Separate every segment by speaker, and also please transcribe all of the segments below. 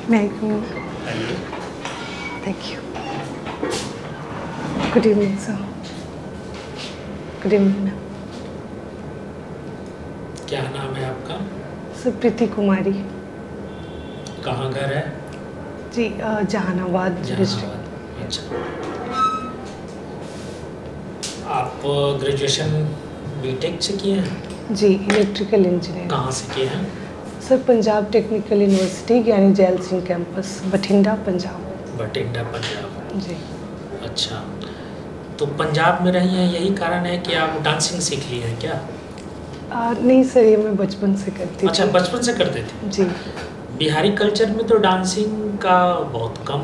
Speaker 1: May I come in? Thank you. Good evening, sir. Good evening, ma'am.
Speaker 2: क्या नाम है आपका?
Speaker 1: सर प्रीति कुमारी।
Speaker 2: कहाँ घर है?
Speaker 1: जी जहानाबाद डिस्ट्रिक्ट।
Speaker 2: जहानाबाद। अच्छा, आप ग्रेजुएशन बीटेक से किए हैं?
Speaker 1: जी इलेक्ट्रिकल इंजीनियर।
Speaker 2: कहाँ से किए हैं?
Speaker 1: सर पंजाब टेक्निकल यूनिवर्सिटी यानी जैल सिंह कैंपस, बठिंडा पंजाब।
Speaker 2: बठिंडा पंजाब।
Speaker 1: जी।
Speaker 2: अच्छा, तो पंजाब में रही हैं, यही कारण है कि आप डांसिंग सीख ली है क्या?
Speaker 1: नहीं सर, ये मैं बचपन से करती थी।
Speaker 2: अच्छा, बचपन से करते थे?
Speaker 1: जी।
Speaker 2: बिहारी कल्चर में तो डांसिंग का बहुत कम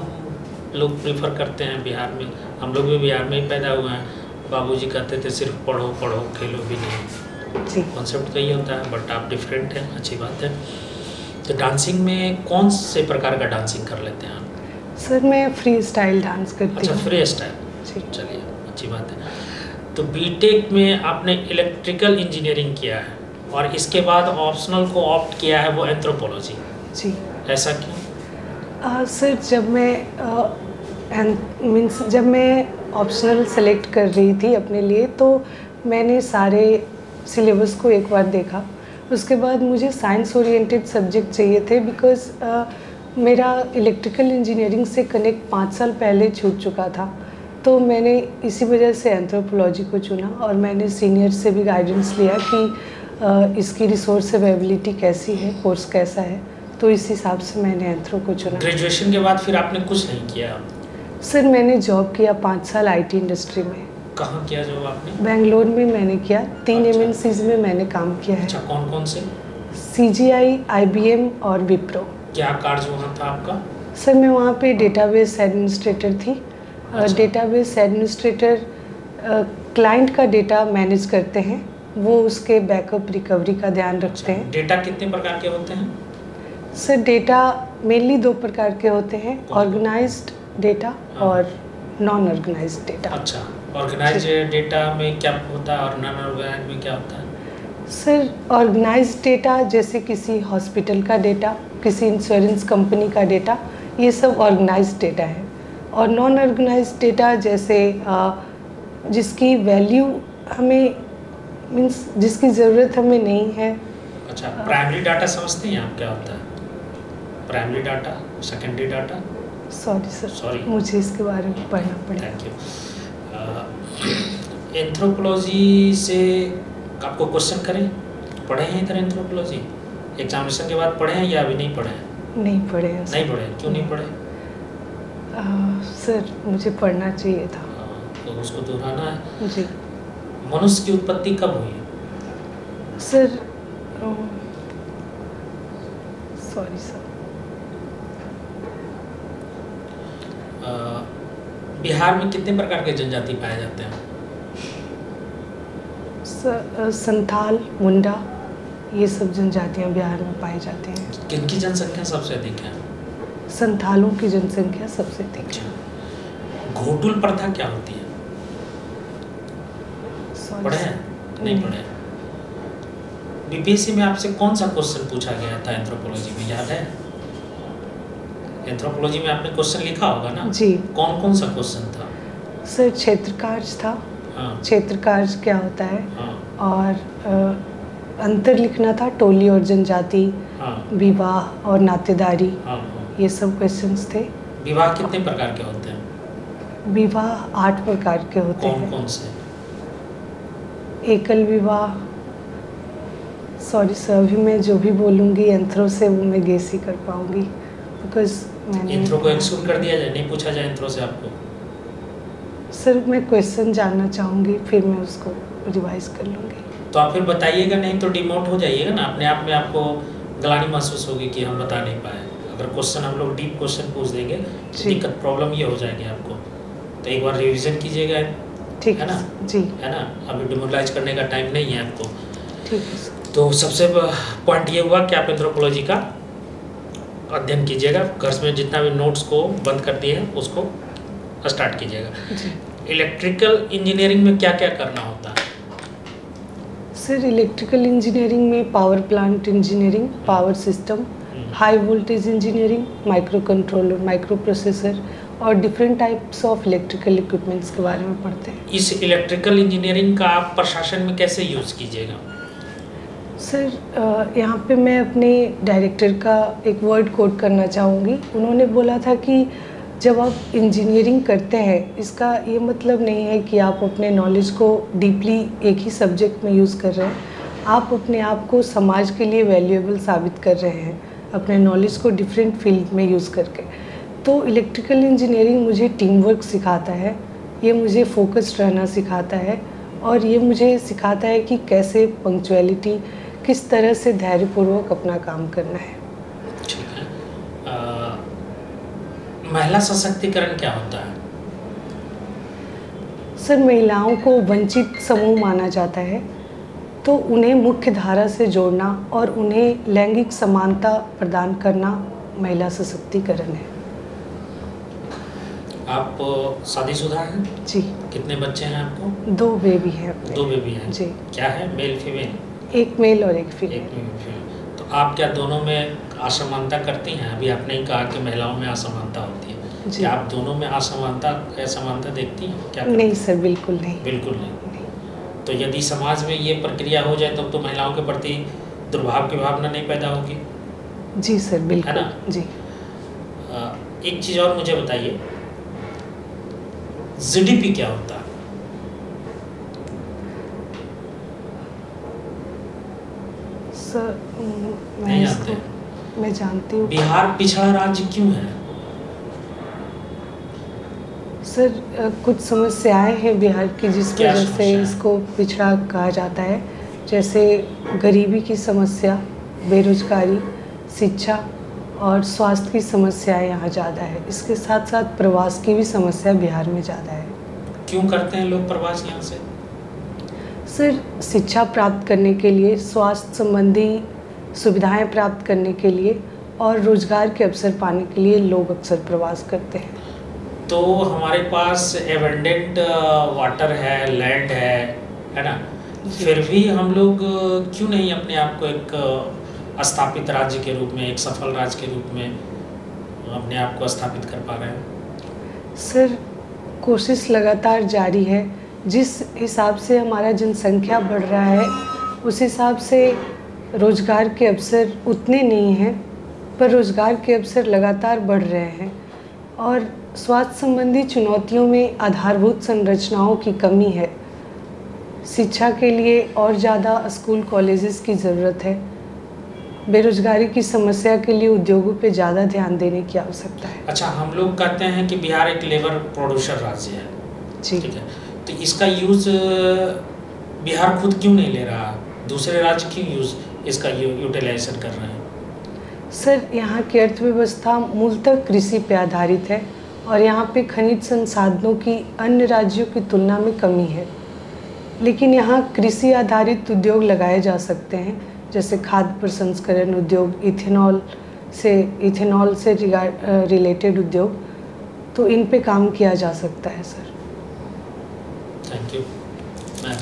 Speaker 2: लोग प्रेफर करते हैं बिहार में। हम लोग भी बिहार में ही पैदा हुए हैं। बाबूजी कहते थे सिर्फ पढ़ो पढ़ो, खेलो भी नहीं।
Speaker 1: जी।
Speaker 2: कॉन्सेप्ट तो ये होता है, बट आप डिफरेंट हैं, अच्छी बात है। तो डांसिंग में कौन से प्रकार का डांसिंग कर लेते हैं आप?
Speaker 1: सर मैं फ्री स्टाइल डांस करती हूँ।
Speaker 2: अच्छा, फ्री स्टाइल।
Speaker 1: जी।
Speaker 2: चलिए, अच्छी बात है। तो बीटेक में आपने इलेक्ट्रिकल इंजीनियरिंग किया है और इसके बाद ऑप्शनल को ऑप्ट किया है वो एंथ्रोपोलॉजी।
Speaker 1: जी।
Speaker 2: ऐसा क्यों?
Speaker 1: सर जब मैं ऑप्शनल सेलेक्ट कर रही थी अपने लिए, तो मैंने सारे सिलेबस को एक बार देखा। उसके बाद मुझे साइंस ओरिएंटेड सब्जेक्ट चाहिए थे, बिकॉज़ मेरा इलेक्ट्रिकल इंजीनियरिंग से कनेक्ट 5 साल पहले छूट चुका था। तो मैंने इसी वजह से एंथ्रोपोलॉजी को चुना और मैंने सीनियर से भी गाइडेंस लिया कि इसकी रिसोर्स अवेलेबिलिटी कैसी है, कोर्स कैसा है, तो इस हिसाब से मैंने एंथ्रो को चुना।
Speaker 2: ग्रेजुएशन के बाद फिर आपने कुछ नहीं किया?
Speaker 1: सर मैंने जॉब किया 5 साल आईटी इंडस्ट्री में।
Speaker 2: कहाँ किया जॉब आपने?
Speaker 1: बेंगलोर में मैंने किया। 3
Speaker 2: अच्छा।
Speaker 1: MNCs में मैंने काम किया है।
Speaker 2: अच्छा, कौन कौन से?
Speaker 1: CGI, IBM और विप्रो।
Speaker 2: क्या कार्य वहाँ था आपका?
Speaker 1: सर मैं वहाँ पे डेटाबेस एडमिनिस्ट्रेटर थी।
Speaker 2: अच्छा।
Speaker 1: डेटाबेस एडमिनिस्ट्रेटर क्लाइंट का डेटा मैनेज करते हैं, वो उसके बैकअप रिकवरी का ध्यान रखते हैं।
Speaker 2: डेटा कितने प्रकार के होते हैं?
Speaker 1: सर डेटा मेनली 2 प्रकार के होते हैं, ऑर्गेनाइज्ड डेटा और नॉन ऑर्गेनाइज्ड डेटा।
Speaker 2: अच्छा, ऑर्गेनाइज्ड डेटा में क्या होता है और नॉन ऑर्गेनाइज्ड में क्या होता है?
Speaker 1: सर ऑर्गेनाइज्ड डेटा जैसे किसी हॉस्पिटल का डेटा, किसी इंश्योरेंस कंपनी का डेटा, ये सब ऑर्गेनाइज्ड डेटा है। और नॉन ऑर्गेनाइज्ड डेटा जैसे जिसकी वैल्यू हमें मीन्स जिसकी ज़रूरत हमें नहीं है।
Speaker 2: अच्छा, प्राइमरी डाटा समझते हैं आप क्या होता है? Primary data, secondary data?
Speaker 1: Sorry, मुझे इसके बारे में पढ़ना पड़ेगा।
Speaker 2: Thank you. एंथ्रोपोलॉजी से आपको क्वेश्चन करें? पढ़े हैं इधर एंथ्रोपोलॉजी? एग्जामिनेशन के बाद पढ़े हैं या अभी नहीं पढ़े हैं?
Speaker 1: नहीं पढ़े हैं।
Speaker 2: नहीं पढ़े, क्यों नहीं पढ़े?
Speaker 1: सर मुझे पढ़ना चाहिए था।
Speaker 2: तो उसको दोहराना है।
Speaker 1: जी।
Speaker 2: मनुष्य की उत्पत्ति कब हुई?
Speaker 1: सर सॉरी सर,
Speaker 2: बिहार में कितने प्रकार के जनजाति पाए जाते हैं?
Speaker 1: संथाल, मुंडा, ये सब जनजातियां बिहार में पाई जाती हैं।
Speaker 2: किनकी जनसंख्या सबसे अधिक है?
Speaker 1: संथालों की जनसंख्या सबसे अधिक है।
Speaker 2: घोटुल प्रथा क्या होती है? पढ़े हैं? नहीं पढ़े। बीपीएससी में आपसे कौन सा क्वेश्चन पूछा गया था एंथ्रोपोलॉजी में, याद है? एंथ्रोपोलॉजी में आपने क्वेश्चन लिखा होगा ना?
Speaker 1: जी।
Speaker 2: कौन कौन सा क्वेश्चन था?
Speaker 1: सर क्षेत्र कार्य था।
Speaker 2: हाँ।
Speaker 1: क्षेत्र कार्य क्या होता है?
Speaker 2: हाँ।
Speaker 1: और अंतर लिखना था, टोली और जनजाति।
Speaker 2: हाँ।
Speaker 1: विवाह और नातेदारी।
Speaker 2: हाँ।
Speaker 1: ये सब क्वेश्चंस थे।
Speaker 2: विवाह कितने प्रकार के होते हैं?
Speaker 1: विवाह 8 प्रकार के होते हैं।
Speaker 2: कौन कौन से?
Speaker 1: एकल विवाह। सॉरी सर, अभी मैं जो भी बोलूँगी एंथ्रो से वो मैं गेस ही कर पाऊँगी, बिकॉज मैंने
Speaker 2: एंथ्रो को एक्सक्लूड कर दिया जाए, नहीं पूछा जाए एंथ्रो से आपको?
Speaker 1: सर मैं क्वेश्चन जानना चाहूँगी, फिर मैं उसको रिवाइज कर लूँगी।
Speaker 2: तो आप फिर बताइएगा, नहीं तो डिमोट हो जाइएगा ना, अपने आप में आपको गलानी महसूस होगी कि हम बता नहीं पाए। अगर क्वेश्चन हम लोग डीप क्वेश्चन पूछ देंगे तो दिक्कत प्रॉब्लम ये हो जाएगी आपको। तो एक बार रिवीजन कीजिएगा,
Speaker 1: ठीक
Speaker 2: है ना?
Speaker 1: जी।
Speaker 2: है ना? अभी डिमोरलाइज करने का टाइम नहीं है आपको।
Speaker 1: ठीक है सर।
Speaker 2: तो सबसे पॉइंट ये हुआ कि आप एंथ्रोपोलॉजी का अध्ययन कीजिएगा। घर में जितना भी नोट्स को बंद कर दिए हैं उसको स्टार्ट कीजिएगा। इलेक्ट्रिकल इंजीनियरिंग में क्या क्या करना होता है?
Speaker 1: सर इलेक्ट्रिकल इंजीनियरिंग में power plant engineering, power system, high voltage engineering, microcontroller, microprocessor और different types of electrical equipments के बारे में पढ़ते हैं।
Speaker 2: इस इलेक्ट्रिकल इंजीनियरिंग का आप प्रशासन में कैसे यूज़ कीजिएगा?
Speaker 1: सर यहाँ पे मैं अपने डायरेक्टर का एक वर्ड कोट करना चाहूँगी। उन्होंने बोला था कि जब आप इंजीनियरिंग करते हैं, इसका ये मतलब नहीं है कि आप अपने नॉलेज को डीपली एक ही सब्जेक्ट में यूज़ कर रहे हैं। आप अपने आप को समाज के लिए वैल्यूएबल साबित कर रहे हैं अपने नॉलेज को डिफरेंट फील्ड में यूज़ करके। तो इलेक्ट्रिकल इंजीनियरिंग मुझे टीम वर्क सिखाता है, ये मुझे फोकस्ड रहना सिखाता है और ये मुझे सिखाता है कि कैसे पंक्चुअलिटी, किस तरह से धैर्यपूर्वक अपना काम करना है।
Speaker 2: ठीक है। महिला सशक्तिकरण क्या होता है?
Speaker 1: सर, महिलाओं को वंचित समूह माना जाता है, तो उन्हें मुख्य धारा से जोड़ना और उन्हें लैंगिक समानता प्रदान करना महिला सशक्तिकरण है।
Speaker 2: आप शादीशुदा हैं?
Speaker 1: जी।
Speaker 2: कितने बच्चे हैं आपको?
Speaker 1: 2 बेबी हैं अपने।
Speaker 2: 2 बेबी हैं?
Speaker 1: जी।
Speaker 2: क्या है, मेल फीमेल?
Speaker 1: एक मेल और एक फीमेल।
Speaker 2: एक मेल फीमेल। तो आप क्या दोनों में असमानता करती हैं? अभी आपने ही कहा कि महिलाओं में असमानता होती है, क्या आप दोनों में असमानता देखती हैं क्या?
Speaker 1: नहीं सर, बिल्कुल नहीं।
Speaker 2: बिल्कुल नहीं। तो यदि समाज में ये प्रक्रिया हो जाए तब तो महिलाओं के प्रति दुर्भाव की भावना नहीं पैदा होगी?
Speaker 1: जी सर, बिल्कुल।
Speaker 2: है ना?
Speaker 1: जी।
Speaker 2: एक चीज़ और मुझे बताइए, जीडीपी क्या होता है?
Speaker 1: सर, मैं जानती हूँ।
Speaker 2: बिहार पिछड़ा राज्य क्यों है?
Speaker 1: सर, कुछ समस्याएं हैं बिहार की जिस वजह से इसको पिछड़ा कहा जाता है, जैसे गरीबी की समस्या, बेरोजगारी, शिक्षा और स्वास्थ्य की समस्याएं यहाँ ज़्यादा है। इसके साथ साथ प्रवास की भी समस्या बिहार में ज़्यादा है।
Speaker 2: क्यों करते हैं लोग प्रवास यहाँ से?
Speaker 1: सर, शिक्षा प्राप्त करने के लिए, स्वास्थ्य संबंधी सुविधाएं प्राप्त करने के लिए और रोजगार के अवसर पाने के लिए लोग अक्सर प्रवास करते हैं।
Speaker 2: तो हमारे पास एबंडेंट वाटर है, लैंड है ना? फिर भी हम लोग क्यों नहीं अपने आप को एक स्थापित राज्य के रूप में, एक सफल राज्य के रूप में अपने आप को स्थापित कर पा रहे हैं?
Speaker 1: सर, कोशिश लगातार जारी है। जिस हिसाब से हमारा जनसंख्या बढ़ रहा है, उस हिसाब से रोज़गार के अवसर उतने नहीं हैं, पर रोज़गार के अवसर लगातार बढ़ रहे हैं। और स्वास्थ्य संबंधी चुनौतियों में आधारभूत संरचनाओं की कमी है। शिक्षा के लिए और ज़्यादा स्कूल कॉलेजेस की ज़रूरत है। बेरोजगारी की समस्या के लिए उद्योगों पे ज़्यादा ध्यान देने की आवश्यकता है।
Speaker 2: अच्छा, हम लोग कहते हैं कि बिहार एक लेबर प्रोड्यूसर राज्य है।
Speaker 1: जी।
Speaker 2: ठीक है, तो इसका यूज़ बिहार खुद क्यों नहीं ले रहा? दूसरे राज्य क्यों इसका यूटिलाइजेशन कर रहे हैं?
Speaker 1: सर, यहाँ की अर्थव्यवस्था मूलतः कृषि पे आधारित है और यहाँ पे खनिज संसाधनों की अन्य राज्यों की तुलना में कमी है। लेकिन यहाँ कृषि आधारित उद्योग लगाए जा सकते हैं, जैसे खाद्य प्रसंस्करण उद्योग, इथेनॉल से रिलेटेड उद्योग, तो इन पे काम किया जा सकता है सर।
Speaker 2: Thank you ma'am.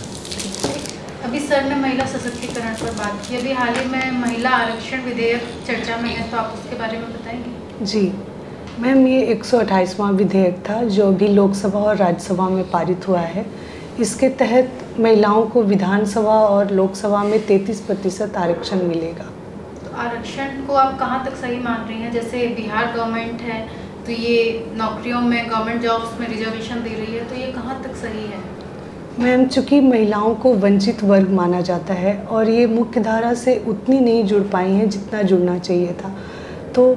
Speaker 3: अभी सर ने महिला सशक्तिकरण पर बात की, अभी हाल ही में महिला आरक्षण विधेयक चर्चा में है, तो आप उसके बारे में बताएंगे?
Speaker 1: जी मैम, ये 128वां विधेयक था जो अभी लोकसभा और राज्यसभा में पारित हुआ है। इसके तहत महिलाओं को विधानसभा और लोकसभा में 33% आरक्षण मिलेगा।
Speaker 3: तो आरक्षण को आप कहाँ तक सही मान रही हैं? जैसे बिहार गवर्नमेंट है तो ये नौकरियों में, गवर्नमेंट जॉब्स में रिजर्वेशन दे रही है, तो ये कहाँ तक सही है?
Speaker 1: मैम, चूँकि महिलाओं को वंचित वर्ग माना जाता है और ये मुख्य धारा से उतनी नहीं जुड़ पाई हैं जितना जुड़ना चाहिए था, तो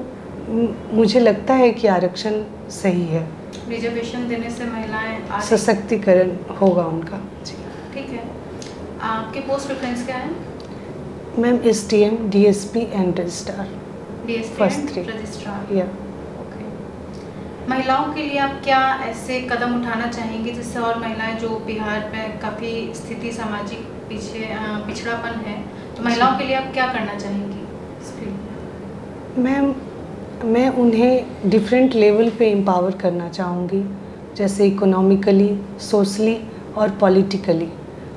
Speaker 1: मुझे लगता है कि आरक्षण सही है।
Speaker 3: रिजर्वेशन देने से महिलाएं
Speaker 1: सशक्तिकरण होगा उनका। जी
Speaker 3: ठीक है। आपके पोस्ट प्रेफरेंस क्या है?
Speaker 1: Ma'am, STM, DSP and registrar.
Speaker 3: DSP
Speaker 1: first
Speaker 3: and registrar.
Speaker 1: या
Speaker 3: ओके। महिलाओं के लिए आप क्या ऐसे कदम उठाना चाहेंगे जिससे और महिलाएं, जो बिहार में काफ़ी स्थिति सामाजिक पिछड़ापन है, तो महिलाओं के लिए आप क्या करना चाहेंगी इस फील्ड में?
Speaker 1: मैम, मैं उन्हें डिफरेंट लेवल पे एम्पावर करना चाहूँगी, जैसे इकोनॉमिकली, सोशली और पॉलिटिकली।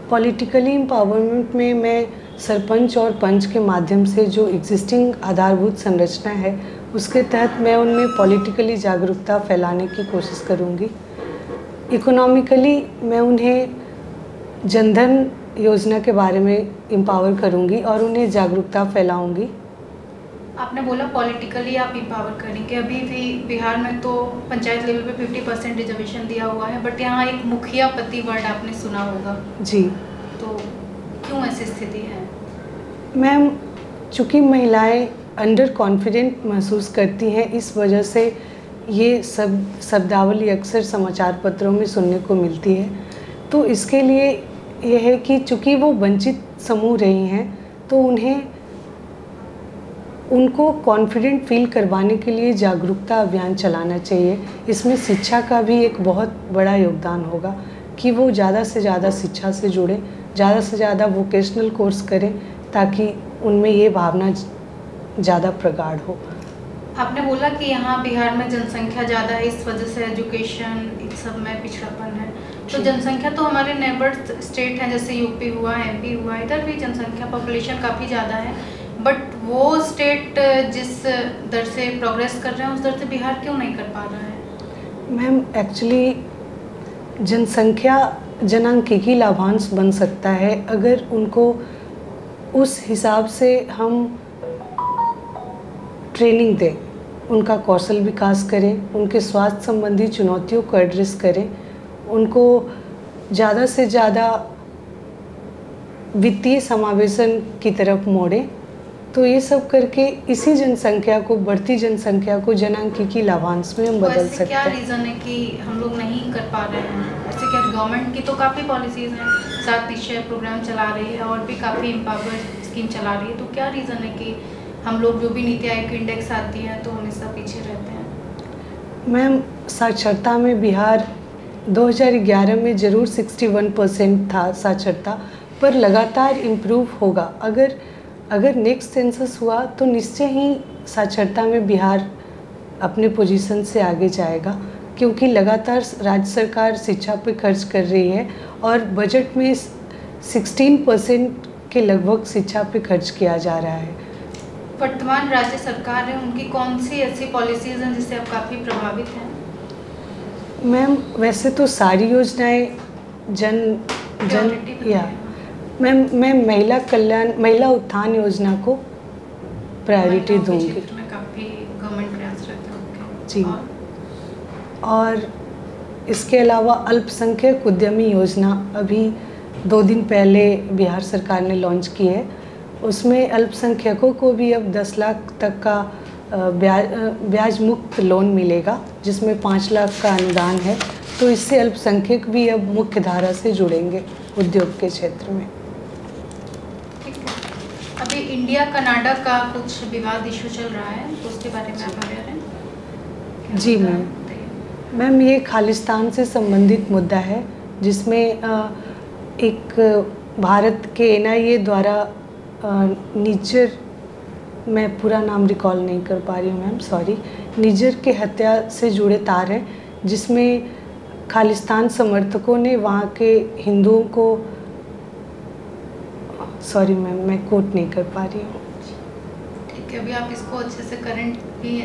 Speaker 1: पॉलिटिकली एम्पावरमेंट में मैं सरपंच और पंच के माध्यम से जो एग्जिस्टिंग आधारभूत संरचना है उसके तहत मैं उनमें पॉलिटिकली जागरूकता फैलाने की कोशिश करूँगी। इकोनॉमिकली मैं उन्हें जनधन योजना के बारे में एम्पावर करूँगी और उन्हें जागरूकता फैलाऊँगी।
Speaker 3: आपने बोला पॉलिटिकली आप एम्पावर करेंगे। अभी भी बिहार में तो पंचायत लेवल पे 50% रिजर्वेशन दिया हुआ है, बट यहाँ एक मुखिया पति वर्ड आपने सुना होगा
Speaker 1: जी।
Speaker 3: तो क्यों ऐसी स्थिति है?
Speaker 1: मैम, चूँकि महिलाएं अंडर कॉन्फिडेंट महसूस करती हैं, इस वजह से ये शब्दावली अक्सर समाचार पत्रों में सुनने को मिलती है। तो इसके लिए यह है कि चूँकि वो वंचित समूह रही हैं तो उनको कॉन्फिडेंट फील करवाने के लिए जागरूकता अभियान चलाना चाहिए। इसमें शिक्षा का भी एक बहुत बड़ा योगदान होगा कि वो ज़्यादा से ज़्यादा शिक्षा से जुड़ें, ज़्यादा से ज़्यादा वोकेशनल कोर्स करें ताकि उनमें ये भावना ज़्यादा प्रगाढ़ हो।
Speaker 3: आपने बोला कि यहाँ बिहार में जनसंख्या ज़्यादा है, इस वजह से एजुकेशन इन सब में पिछड़ापन है। तो जनसंख्या तो हमारे नेबर स्टेट हैं, जैसे यूपी हुआ, एमपी हुआ, इधर भी जनसंख्या पॉपुलेशन काफ़ी ज़्यादा है, बट वो स्टेट जिस दर से प्रोग्रेस कर रहे हैं उस दर से बिहार क्यों नहीं कर पा रहा है?
Speaker 1: मैम, एक्चुअली जनसंख्या जनांकीय लाभांश बन सकता है अगर उनको उस हिसाब से हम ट्रेनिंग दें, उनका कौशल विकास करें, उनके स्वास्थ्य संबंधी चुनौतियों को एड्रेस करें, उनको ज़्यादा से ज़्यादा वित्तीय समावेशन की तरफ मोड़ें। तो ये सब करके इसी जनसंख्या को, बढ़ती जनसंख्या को जनांकीय लाभांश में हम बदल सकते हैं।
Speaker 3: क्या रीज़न है कि हम लोग नहीं कर पा रहे हैं? ऐसे क्या गवर्नमेंट की तो काफ़ी पॉलिसीज़ हैं, 7 निश्चय प्रोग्राम चला रही है और भी काफ़ी एम्पावर स्कीम चला रही है, तो क्या रीज़न है कि हम लोग जो भी नीति आयोग की इंडेक्स आती है तो हमेशा पीछे रहते हैं?
Speaker 1: मैम, साक्षरता में बिहार 2011 में ज़रूर 61% था साक्षरता, पर लगातार इम्प्रूव होगा। अगर नेक्स्ट सेंसस हुआ तो निश्चय ही साक्षरता में बिहार अपने पोजीशन से आगे जाएगा, क्योंकि लगातार राज्य सरकार शिक्षा पे खर्च कर रही है और बजट में 16% के लगभग शिक्षा पे खर्च किया जा रहा है।
Speaker 3: वर्तमान राज्य सरकार है, उनकी कौन सी ऐसी पॉलिसीज़ हैं जिससे आप काफ़ी प्रभावित हैं?
Speaker 1: मैम, वैसे तो सारी योजनाएं मैं महिला उत्थान योजना को प्रायोरिटी दूंगी।
Speaker 3: क्षेत्र में काफ़ी गवर्नमेंट प्रयास रहते हैं
Speaker 1: जी। और इसके अलावा अल्पसंख्यक उद्यमी योजना अभी 2 दिन पहले बिहार सरकार ने लॉन्च की है। उसमें अल्पसंख्यकों को भी अब 10 लाख तक का ब्याज मुक्त लोन मिलेगा, जिसमें 5 लाख का अनुदान है। तो इससे अल्पसंख्यक भी अब मुख्य धारा से जुड़ेंगे उद्योग के क्षेत्र में।
Speaker 3: अभी इंडिया कनाडा का कुछ विवाद इशू चल रहा है, तो उसके बारे में आप अवेयर हैं?
Speaker 1: जी मैम, ये खालिस्तान से संबंधित मुद्दा है, जिसमें एक भारत के NIA द्वारा निज्जर, मैं पूरा नाम रिकॉल नहीं कर पा रही हूँ मैम, सॉरी, निज्जर के हत्या से जुड़े तार हैं, जिसमें खालिस्तान समर्थकों ने वहाँ के हिंदुओं को, सॉरी मैम, मैं कोट नहीं कर पा रही हूँ।
Speaker 3: ठीक है, अभी आप इसको अच्छे से, करंट भी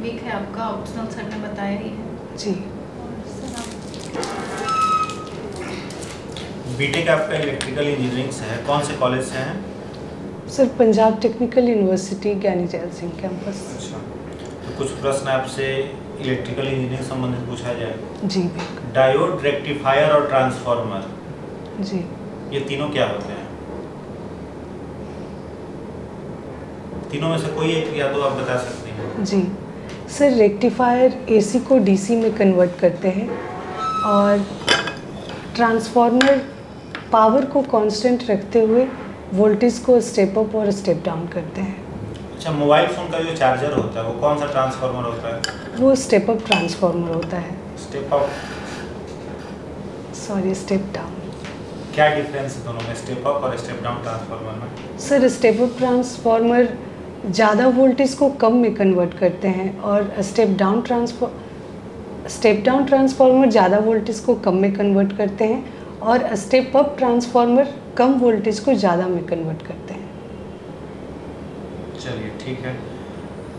Speaker 3: वीक है आपका, ऑप्शनल सर ने बताया ही है।
Speaker 1: जी।
Speaker 4: बीटेक आपका इलेक्ट्रिकल इंजीनियरिंग से है, कौन से कॉलेज से हैं?
Speaker 1: सर, पंजाब टेक्निकल यूनिवर्सिटी, ज्ञानी जैल सिंह कैंपस।
Speaker 4: अच्छा, तो कुछ प्रश्न आपसे इलेक्ट्रिकल इंजीनियरिंग संबंधित पूछा जाए।
Speaker 1: जी।
Speaker 4: डायोड, रेक्टिफायर और ट्रांसफार्मर,
Speaker 1: जी,
Speaker 4: ये तीनों क्या होते हैं? तीनों में से कोई एक या दो आप बता सकते हैं?
Speaker 1: जी सर, रेक्टिफायर AC को DC में कन्वर्ट करते हैं और ट्रांसफार्मर पावर को कांस्टेंट रखते हुए वोल्टेज को स्टेप अप और स्टेप डाउन करते हैं।
Speaker 4: अच्छा, मोबाइल फ़ोन का जो चार्जर होता है वो कौन सा ट्रांसफार्मर होता है?
Speaker 1: वो स्टेप अप ट्रांसफार्मर होता है।
Speaker 4: Step up,
Speaker 1: sorry, step down.
Speaker 4: क्या डिफरेंस है दोनों में, स्टेप अप और स्टेप डाउन ट्रांसफार्मर में?
Speaker 1: सर, स्टेप अप ट्रांसफार्मर ज़्यादा वोल्टेज को कम में कन्वर्ट करते हैं और स्टेप डाउन ट्रांसफार्मर ज़्यादा वोल्टेज को कम में कन्वर्ट करते हैं और स्टेप अप ट्रांसफार्मर कम वोल्टेज को ज़्यादा में कन्वर्ट करते हैं।
Speaker 4: चलिए ठीक है।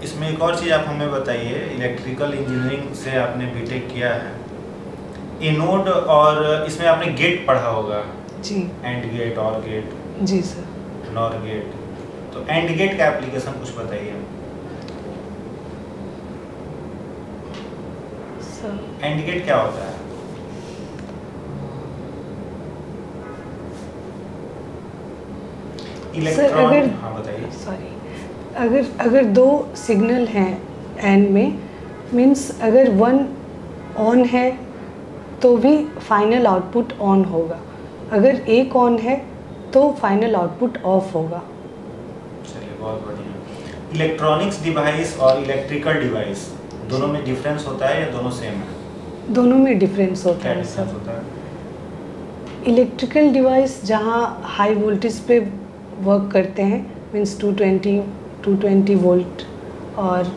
Speaker 4: इसमें एक और चीज़ आप हमें बताइए, इलेक्ट्रिकल इंजीनियरिंग से आपने बीटेक किया है, एनोड और इसमें आपने गेट पढ़ा होगा,
Speaker 1: जी।
Speaker 4: एंड गेट, और गेट,
Speaker 1: जी सर।
Speaker 4: Nor gate. तो एंड गेट का एप्लीकेशन कुछ बताइए।
Speaker 1: सर
Speaker 4: एंड गेट क्या होता है? इलेक्ट्रॉन,
Speaker 1: अगर-
Speaker 4: हाँ बताइए।
Speaker 1: सॉरी, अगर दो सिग्नल हैं एंड में, मीन्स अगर वन ऑन है तो भी फाइनल आउटपुट ऑन होगा, अगर एक ऑन है तो फाइनल आउटपुट ऑफ होगा।
Speaker 4: चलिए बहुत बढ़िया। इलेक्ट्रॉनिक्स डिवाइस और इलेक्ट्रिकल डिवाइस दोनों में डिफरेंस होता है या दोनों सेम है?
Speaker 1: दोनों में डिफरेंस होता
Speaker 4: क्या
Speaker 1: है
Speaker 4: डिफरेंस
Speaker 1: सर।
Speaker 4: होता है?
Speaker 1: इलेक्ट्रिकल डिवाइस जहाँ हाई वोल्टेज पे वर्क करते हैं, मीन्स 220 वोल्ट, और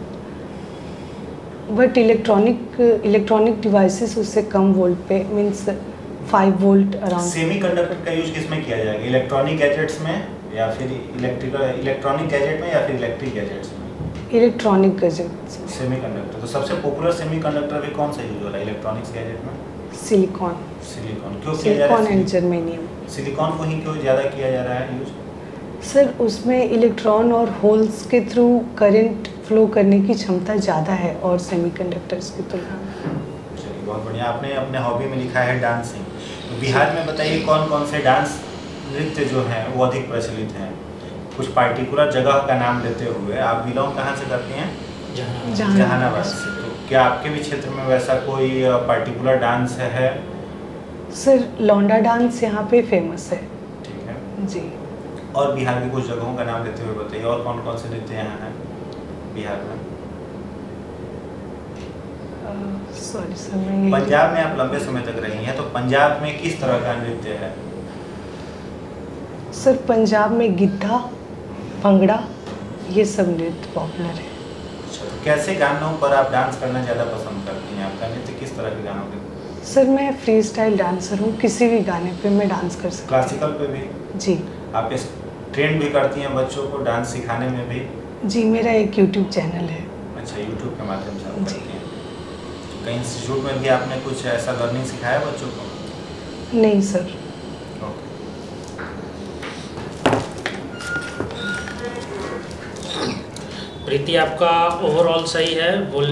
Speaker 1: बट इलेक्ट्रॉनिक डिवाइसेस उससे कम वोल्ट पे, मीन्स 5 वोल्ट अराउंड।
Speaker 4: सेमीकंडक्टर का यूज किस में किया जाएगा? इलेक्ट्रॉनिक गैजेट्स में या फिर इलेक्ट्रॉनिक गैजेट में या फिर इलेक्ट्रिक गैजेट्स में?
Speaker 1: Electronic gadgets.
Speaker 4: सेमीकंडक्टर। तो सबसे पॉपुलर सेमीकंडक्टर अभी कौन सा यूज हो रहा है इलेक्ट्रॉनिक्स गैजेट में?
Speaker 1: सिलिकॉन।
Speaker 4: सिलिकॉन। क्यों किया जा रहा
Speaker 1: सिलिकॉन
Speaker 4: है?
Speaker 1: And germanium.
Speaker 4: सिलिकॉन को ही क्यों ज़्यादा किया जा रहा है यूज?
Speaker 1: सर उसमें इलेक्ट्रॉन और होल्स के थ्रू करंट फ्लो करने की क्षमता ज़्यादा है और सेमीकंडक्टर्स की तुलना में।
Speaker 4: चलिए बहुत बढ़िया। आपने अपने हॉबी में लिखा है डांसिंग। तो बिहार में बताइए कौन कौन से डांस नृत्य जो हैं वो अधिक प्रचलित हैं? कुछ पार्टिकुलर जगह का नाम लेते हुए। आप बिलोंग कहाँ से करती हैं? जहानाबाद से। तो क्या आपके भी क्षेत्र में वैसा कोई पार्टिकुलर डांस है?
Speaker 1: सर लौंडा डांस यहाँ पे फेमस है।
Speaker 4: ठीक है।
Speaker 1: जी।
Speaker 4: और बिहार की कुछ जगहों का नाम लेते हुए बताइए, और कौन कौन से नृत्य यहाँ हैं बिहार में?
Speaker 1: सॉरी सर, मैं
Speaker 4: पंजाब में आप लंबे समय तक रही हैं, तो पंजाब में किस तरह का नृत्य है?
Speaker 1: सर पंजाब में गिद्धा, भंगड़ा, ये सब नृत्य पॉपुलर है।
Speaker 4: तो कैसे गानों पर आप डांस करना ज़्यादा पसंद करती हैं? आपका नृत्य किस तरह के गानों पे?
Speaker 1: सर मैं फ्री स्टाइल डांसर हूँ, किसी भी गाने पे मैं डांस कर सकती हूँ।
Speaker 4: क्लासिकल पे भी?
Speaker 1: जी।
Speaker 4: आप इस ट्रेन भी करती हैं बच्चों को डांस सिखाने में भी?
Speaker 1: जी, मेरा एक यूट्यूब चैनल है।
Speaker 4: अच्छा, यूट्यूब के माध्यम से आप
Speaker 1: जी।
Speaker 4: करती हैं। कहीं इंस्टीट्यूट में भी आपने कुछ ऐसा लर्निंग सिखाया बच्चों को?
Speaker 1: नहीं सर।
Speaker 4: ओके।
Speaker 2: प्रीति आपका ओवरऑल सही है बोलने